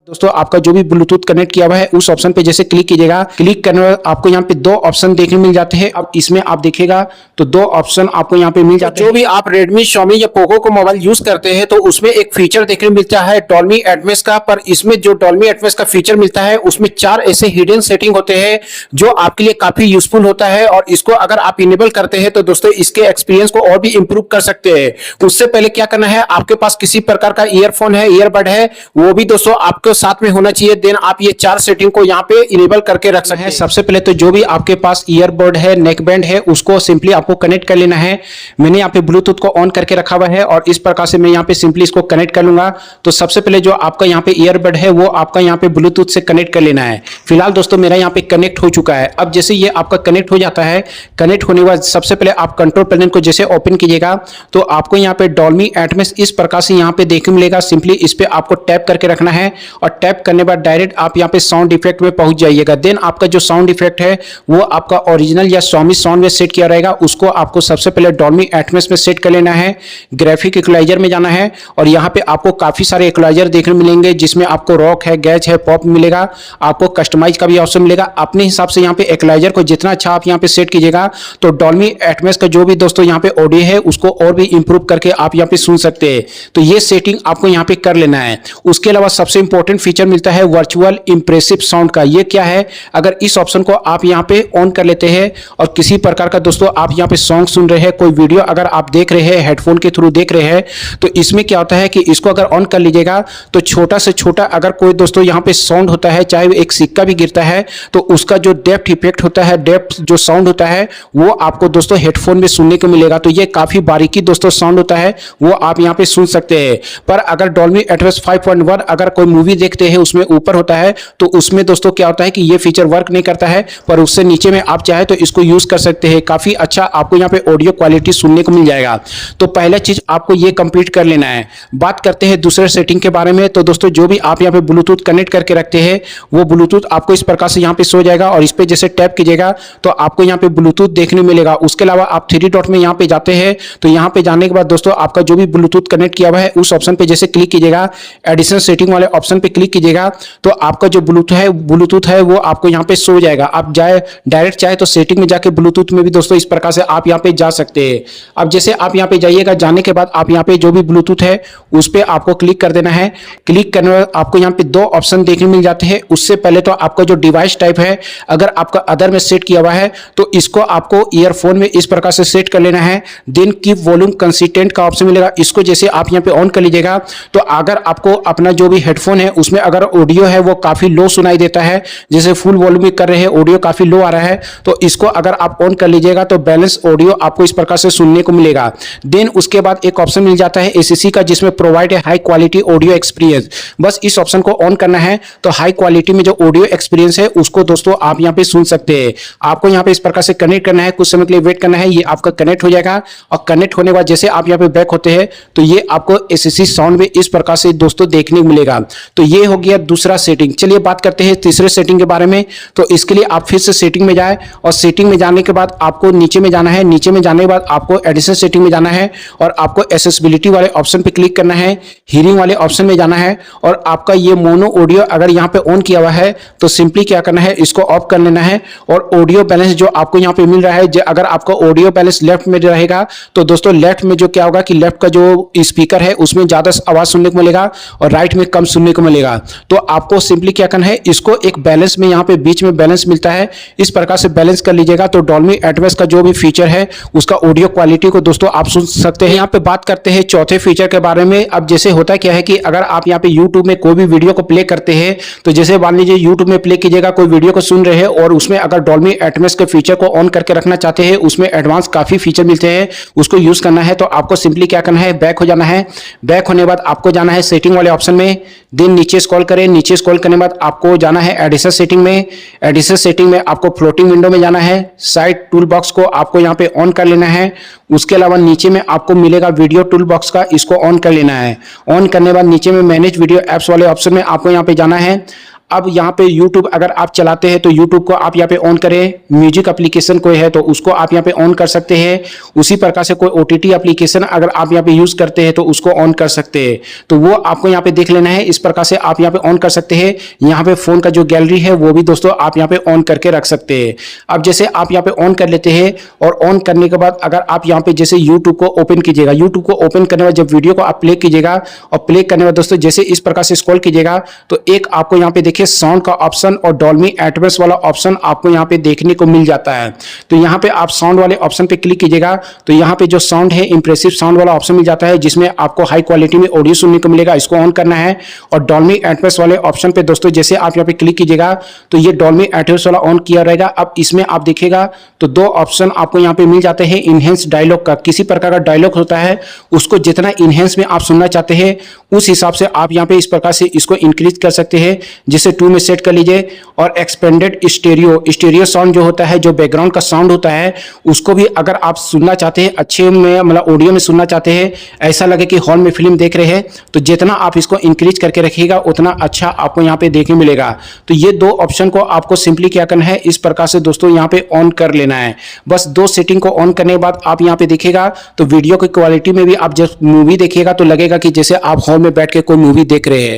दोस्तों आपका जो भी ब्लूटूथ कनेक्ट किया हुआ है उस ऑप्शन पे जैसे क्लिक कीजिएगा, क्लिक करने के बाद आपको यहाँ पे दो ऑप्शन देखने मिल जाते हैं। अब इसमें आप देखिएगा तो दो ऑप्शन आपको यहाँ पे मिल जाते हैं। जो भी आप रेडमी, Xiaomi या पोको को मोबाइल यूज करते हैं तो उसमें एक फीचर देखने मिलता है डॉल्बी एटमॉस का, पर इसमें जो डॉल्बी एटमॉस का फीचर मिलता है उसमें 4 ऐसे हिडन सेटिंग होते हैं जो आपके लिए काफी यूजफुल होता है, और इसको अगर आप इनेबल करते हैं तो दोस्तों इसके एक्सपीरियंस को और भी इंप्रूव कर सकते हैं। उससे पहले क्या करना है, आपके पास किसी प्रकार का ईयरफोन है, ईयरबड है, वो भी दोस्तों आपके साथ में होना चाहिए। देन आप ये 4 सेटिंग को यहाँ पे इनेबल करके रख सकते हैं। सबसे पहले तो जो भी आपके पास ईयरबड है, नेक बैंड है, उसको सिंपली आपको कनेक्ट कर लेना है। मैंने यहाँ पे ब्लूटूथ को ऑन करके रखा हुआ है और इस प्रकार से मैं यहाँ पे सिंपली इसको कनेक्ट कर लूंगा। तो सबसे पहले जो आपका यहाँ पे ईयरबड है वो आपका यहाँ पे ब्लूटूथ से कनेक्ट कर लेना है। फिलहाल दोस्तों मेरा यहाँ पे कनेक्ट हो चुका है। अब जैसे ये आपका कनेक्ट हो जाता है, कनेक्ट होने के बाद सबसे पहले आप कंट्रोल पैनल को जैसे ओपन कीजिएगा तो आपको यहाँ पे डॉल्बी एटमॉस इस प्रकार से यहाँ पे देखने मिलेगा। सिंपली इस पे आपको टैप करके रखना है और टैप करने के बाद डायरेक्ट आप यहाँ पे साउंड इफेक्ट में पहुंच जाइएगा। देन आपका जो साउंड इफेक्ट है वो आपका ओरिजिनल या Xiaomi साउंड में सेट किया रहेगा, उसको आपको सबसे पहले डॉल्बी एटमॉस में सेट कर लेना है। ग्राफिक इक्वलाइजर में जाना है और यहाँ पे आपको काफी सारे इक्वलाइजर देखने मिलेंगे जिसमें आपको रॉक है, गैज है, पॉप मिलेगा। आपको कस्टमाइज का भी ऑप्शन मिलेगा। अपने हिसाब से यहाँ पे इक्वलाइजर को जितना अच्छा आप यहाँ पे सेट कीजिएगा तो डॉल्बी एटमॉस का जो भी दोस्तों यहाँ पे ऑडियो है उसको और भी इंप्रूव करके आप यहाँ पे सुन सकते हैं। तो ये सेटिंग आपको यहाँ पे कर लेना है। उसके अलावा सबसे इंपॉर्टेंट फीचर मिलता है वर्चुअल इंप्रेसिव साउंड का। ये क्या है, अगर इस ऑप्शन को आप यहाँ पे ऑन कर लेते हैं और किसी प्रकार का दोस्तों आप यहाँ पे सॉन्ग सुन रहे हैं, कोई वीडियो अगर आप देख रहे हैं, हेडफोन के थ्रू देख रहे हैं, तो इसमें क्या होता है कि इसको अगर ऑन कर लीजिएगा तो छोटा से छोटा अगर कोई दोस्तों यहाँ पे साउंड होता है, चाहे एक सिक्का भी गिरता है, तो उसका जो डेप्थ इफेक्ट होता है, डेप्थ जो साउंड होता है वो आपको दोस्तों हेडफोन में सुनने को मिलेगा। तो ये काफी बारीकी दोस्तों साउंड होता है, वो आप यहाँ पे सुन सकते हैं। पर अगर डॉल्बी एटमॉस 5.1 अगर कोई मूवी देखते हैं उसमें ऊपर होता है तो उसमें दोस्तों क्या होता है कि ये फीचर वर्क नहीं करता है, पर उससे नीचे में आप चाहे तो इसको यूज कर सकते हैं। काफी अच्छा आपको यहाँ पे ऑडियो क्वालिटी सुनने को मिल जाएगा। तो पहला चीज आपको ये कंप्लीट कर लेना है। बात करते हैं दूसरे सेटिंग के बारे में। तो दोस्तों जो भी आप यहाँ पे ब्लूटूथ कनेक्ट करके रखते हैं वो ब्लूटूथ आपको इस प्रकार से यहाँ पे सो जाएगा और इस पे जैसे टैप कीजिएगा तो आपको यहाँ पे ब्लूटूथ देखने मिलेगा। उसके अलावा आप 3 डॉट में यहाँ पे जाते हैं तो यहाँ पे जाने के बाद दोस्तों आपका जो भी ब्लूटूथ कनेक्ट किया हुआ है उस ऑप्शन पे जैसे क्लिक कीजिएगा, एडिशनल सेटिंग वाले ऑप्शन पे क्लिक कीजिएगा तो आपका जो ब्लूटूथ है वो आपको यहाँ पे सो जाएगा। आप जाए डायरेक्ट चाहे तो सेटिंग में जाके ब्लूटूथ में भी दोस्तों इस प्रकार से आप यहाँ पे जा सकते हैं। अब जैसे आप यहाँ पे जाइएगा, जाने के बाद आप यहाँ पे जो भी ब्लूटूथ है उस पे आपको क्लिक कर देना है। क्लिक करने में आपको यहाँ पे 2 ऑप्शन देखने मिल जाते हैं। उससे पहले तो आपका जो डिवाइस टाइप है अगर आपका अदर में सेट किया हुआ है तो इसको आपको ईयरफोन में इस प्रकार से सेट कर लेना है। देन कीप वॉल्यूम कंसिस्टेंट का ऑप्शन मिलेगा, इसको जैसे आप यहाँ पे ऑन कर लीजिएगा तो अगर आपको अपना जो भी हेडफोन है उसमें अगर ऑडियो है वो काफी लो सुनाई देता है, जैसे फुल वॉल्यूम में कर रहे हैं ऑडियो काफी लो आ रहा है, तो इसको अगर आप ऑन कर लीजिएगा तो बैलेंस ऑडियो आपको इस प्रकार से सुनने को मिलेगा। देन उसके बाद एक ऑप्शन मिल जाता है ACC का जिसमें प्रोवाइड है हाई क्वालिटी ऑडियो एक्सपीरियंस। बस इस ऑप्शन को ऑन करना है तो हाई क्वालिटी में जो ऑडियो एक्सपीरियंस है उसको दोस्तों आप यहाँ पे सुन सकते हैं। आपको यहाँ पे इस प्रकार से कनेक्ट करना है, कुछ समय के लिए वेट करना है, ये आपका कनेक्ट हो जाएगा और कनेक्ट होने के बाद जैसे आप यहाँ पे बैक होते हैं तो ये आपको ACC साउंड में इस प्रकार से दोस्तों देखने को मिलेगा। तो ये हो गया दूसरा सेटिंग। चलिए बात करते हैं तीसरे सेटिंग के बारे में। तो इसके लिए आप फिर से सेटिंग में जाए और सेटिंग में जाने के बाद आपको नीचे में जाना है। नीचे में जाने के बाद आपको एडिशनल सेटिंग में जाना है और आपको एक्सेसिबिलिटी वाले ऑप्शन पे क्लिक करना है, हीयरिंग वाले ऑप्शन में जाना है और आपका ये मोनो ऑडियो अगर यहाँ पे ऑन किया हुआ है तो सिंपली क्या करना है, इसको ऑफ कर लेना है। और ऑडियो बैलेंस जो आपको यहाँ पे मिल रहा है, अगर आपका ऑडियो बैलेंस लेफ्ट में रहेगा तो दोस्तों लेफ्ट में जो क्या होगा कि लेफ्ट का जो स्पीकर है उसमें ज्यादा आवाज सुनने को मिलेगा और राइट में कम सुनने को मिलेगा। तो आपको सिंपली क्या करना है, इसको एक बैलेंस में यहाँ पे बीच में बैलेंस मिलता है, इस प्रकार से बैलेंस कर लीजिएगा तो डॉल्बी एटमॉस का जो भी फीचर है उसका ऑडियो क्वालिटी को दोस्तों आप सुन सकते हैं। यहाँ पे बात करते हैं चौथे फीचर के बारे में। अब जैसे होता क्या है कि अगर आप यहाँ पे YouTube में कोई भी वीडियो को प्ले करते हैं तो जैसे मान लीजिए YouTube में प्ले कीजिएगा, कोई वीडियो को सुन रहे हैं और उसमें अगर डॉल्बी एटमॉस के फीचर को ऑन करके रखना चाहते हैं, उसमें एडवांस काफी फीचर मिलते हैं, उसको यूज करना है तो आपको सिंपली क्या करना है, बैक हो जाना है। बैक होने के बाद आपको जाना है सेटिंग वाले ऑप्शन में, देन नीचे स्क्रॉल करें, नीचे स्क्रॉल करने के बाद आपको जाना है एडिशनल सेटिंग में। एडिशनल सेटिंग में आपको फ्लोटिंग विंडो में जाना है, साइड टूल बॉक्स को आपको यहाँ पे ऑन कर लेना है। उसके अलावा नीचे में आपको मिलेगा वीडियो टूल बॉक्स का, इसको ऑन कर लेना है। ऑन करने के बाद नीचे में मैनेज वीडियो एप्स वाले ऑप्शन में आपको यहाँ पे जाना है। अब यहाँ पे YouTube अगर आप चलाते हैं तो YouTube को आप यहाँ पे ऑन करें, म्यूजिक एप्लीकेशन कोई है तो उसको आप यहाँ पे ऑन कर सकते हैं। उसी प्रकार से कोई OTT एप्लीकेशन अगर आप यहाँ पे यूज करते हैं तो उसको ऑन कर सकते हैं। तो वो आपको यहाँ पे देख लेना है, इस प्रकार से आप यहाँ पे ऑन कर सकते हैं। यहाँ पे फोन का जो गैलरी है वो भी दोस्तों आप यहाँ पे ऑन करके रख सकते हैं। अब जैसे आप यहाँ पे ऑन कर लेते हैं और ऑन करने के बाद अगर आप यहाँ पे जैसे YouTube को ओपन कीजिएगा, YouTube को ओपन करने के बाद जब वीडियो को आप प्ले कीजिएगा और प्ले करने के बाद दोस्तों जैसे इस प्रकार से स्क्रॉल कीजिएगा तो एक आपको यहाँ पे देखिए साउंड का ऑप्शन और डॉल्बी एटमॉस वाला ऑप्शन आपको यहाँ पे देखने को मिल जाता है। तो यहाँ पे आप साउंड वाले ऑप्शन पे क्लिक कीजिएगा तो यहाँ पे जो साउंड है इंप्रेसिव साउंड वाला ऑप्शन मिल जाता है, जिसमें आपको हाई क्वालिटी में ऑडियो सुनने को मिलेगा, इसको ऑन करना है। और डॉल्बी एटमॉस वाले ऑप्शन पे दोस्तों जैसे आप यहाँ पे क्लिक कीजिएगा तो ये डॉल्बी एटमॉस वाला ऑन किया रहेगा। अब इसमें आप देखिएगा तो दो ऑप्शन आपको यहाँ पे मिल जाते हैं। इनहेंस डायलॉग का, किसी प्रकार का डायलॉग होता है उसको जितना इनहेंस में आप सुनना चाहते हैं उस हिसाब से आप यहाँ पे इस प्रकार से इसको इंक्रीज कर सकते हैं। जिसे 2 में सेट कर लीजिए। और एक्सपेंडेड स्टेरियो साउंड जो होता है, जो बैकग्राउंड का साउंड होता है, उसको भी अगर आप सुनना चाहते हैं अच्छे में, मतलब ऑडियो में सुनना चाहते हैं, ऐसा लगे कि हॉल में फिल्म देख रहे हैं, तो जितना आप इसको इंक्रीज करके रखिएगा उतना अच्छा आपको यहाँ पे देखने मिलेगा। तो ये दो ऑप्शन को आपको सिंपली क्या करना है, इस प्रकार से दोस्तों यहाँ पे ऑन कर लेना है। बस दो सेटिंग को ऑन करने के बाद आप यहाँ पे देखिएगा तो वीडियो की क्वालिटी में भी आप जब मूवी देखिएगा तो लगेगा कि जैसे आप हॉल में बैठ के कोई मूवी देख रहे हैं।